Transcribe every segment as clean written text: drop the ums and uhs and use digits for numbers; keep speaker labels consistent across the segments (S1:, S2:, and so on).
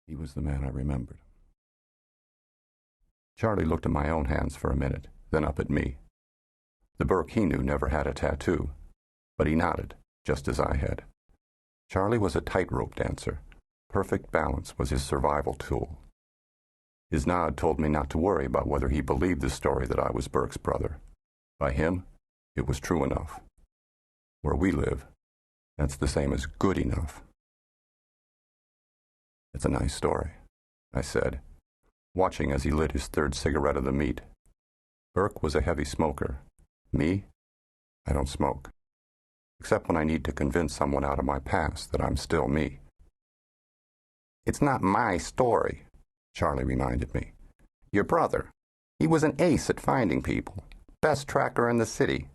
S1: He was the man I remembered. Charlie looked at my own hands for a minute, then up at me. The Burke he knew never had a tattoo, but he nodded, just as I had. Charlie was a tightrope dancer. Perfect balance was his survival tool. His nod told me not to worry about whether he believed the story that I was Burke's brother. By him, it was true enough. Where we live, that's the same as good enough. It's a nice story, I said, watching as he lit his third cigarette of the meat. Burke was a heavy smoker. Me? I don't smoke. Except when I need to convince someone out of my past that I'm still me. It's not my story, Charlie reminded me. Your brother. He was an ace at finding people. Best tracker in the city.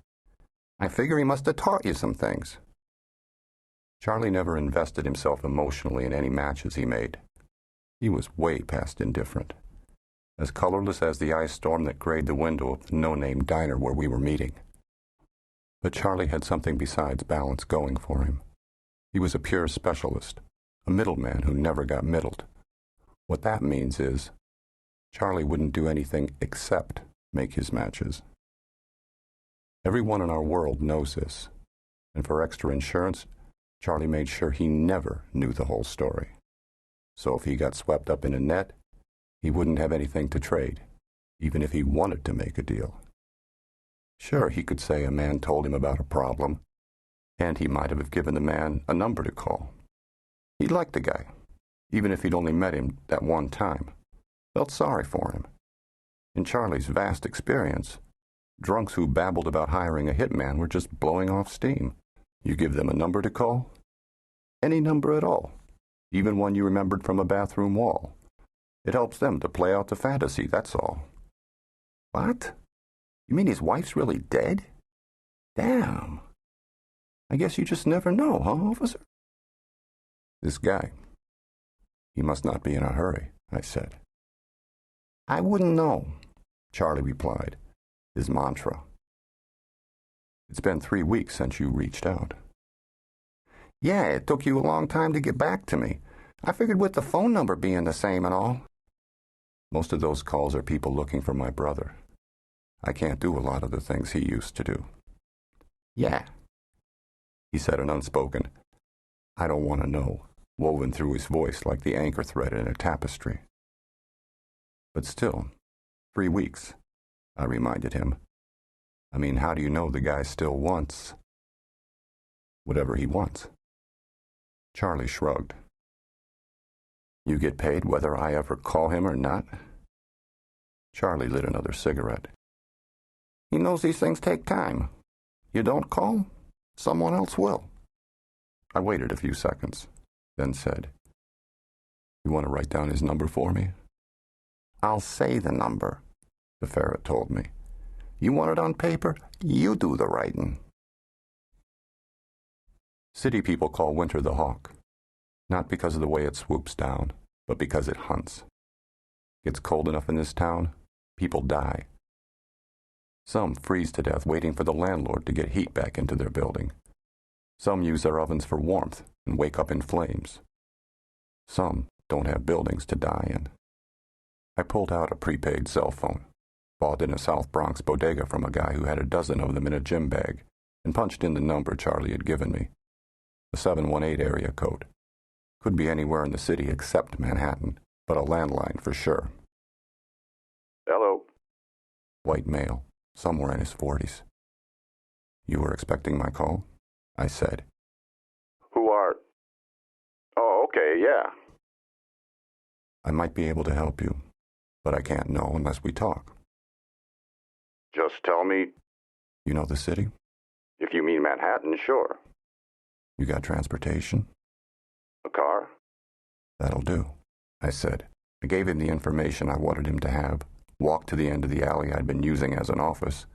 S1: I figure he must have taught you some things. Charlie never invested himself emotionally in any matches he made. He was way past indifferent. As colorless as the ice storm that grayed the window of the no-name diner where we were meeting. But Charlie had something besides balance going for him. He was a pure specialist, a middleman who never got middled. What that means is, Charlie wouldn't do anything except make his matches. Everyone in our world knows this, and for extra insurance, Charlie made sure he never knew the whole story. So if he got swept up in a net, he wouldn't have anything to trade, even if he wanted to make a deal. Sure, he could say a man told him about a problem, and he might have given the man a number to call. He liked the guy, even if he'd only met him that one time. Felt sorry for him. In Charlie's vast experience, drunks who babbled about hiring a hitman were just blowing off steam. You give them a number to call? Any number at all, even one you remembered from a bathroom wall. It helps them to play out the fantasy, that's all. What? You mean his wife's really dead? Damn. I guess you just never know, huh, officer? This guy. He must not be in a hurry, I said. I wouldn't know, Charlie replied, his mantra. It's been 3 weeks since you reached out. Yeah, it took you a long time to get back to me. I figured with the phone number being the same and all. Most of those calls are people looking for my brother. I can't do a lot of the things he used to do. Yeah, he said in unspoken, I don't want to know, woven through his voice like the anchor thread in a tapestry. But still, 3 weeks, I reminded him. I mean, how do you know the guy still wants whatever he wants? Charlie shrugged. You get paid whether I ever call him or not? Charlie lit another cigarette. He knows these things take time. You don't call, someone else will. I waited a few seconds, then said, You want to write down his number for me? I'll say the number, the ferret told me. You want it on paper? You do the writing. City people call winter the hawk, not because of the way it swoops down, but because it hunts. Gets cold enough in this town, people die. Some freeze to death waiting for the landlord to get heat back into their building. Some use their ovens for warmth and wake up in flames. Some don't have buildings to die in. I pulled out a prepaid cell phone, bought in a South Bronx bodega from a guy who had a dozen of them in a gym bag, and punched in the number Charlie had given me. A 718 area code. Could be anywhere in the city except Manhattan, but a landline for sure. Hello. White male, somewhere in his 40s. You were expecting my call? I said. Who are... Oh, okay, yeah. I might be able to help you, but I can't know unless we talk. Just tell me. You know the city? If you mean Manhattan, sure. You got transportation? A car? That'll do, I said. I gave him the information I wanted him to have, walked to the end of the alley I'd been using as an office,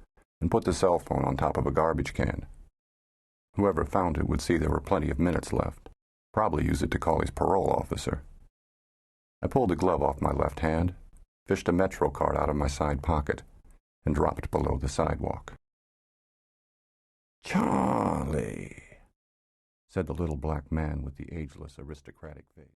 S1: and put the cell phone on top of a garbage can. Whoever found it would see there were plenty of minutes left. Probably use it to call his parole officer. I pulled the glove off my left hand, fished a Metro card out of my side pocket, and dropped below the sidewalk. Charlie, said the little black man with the ageless aristocratic face.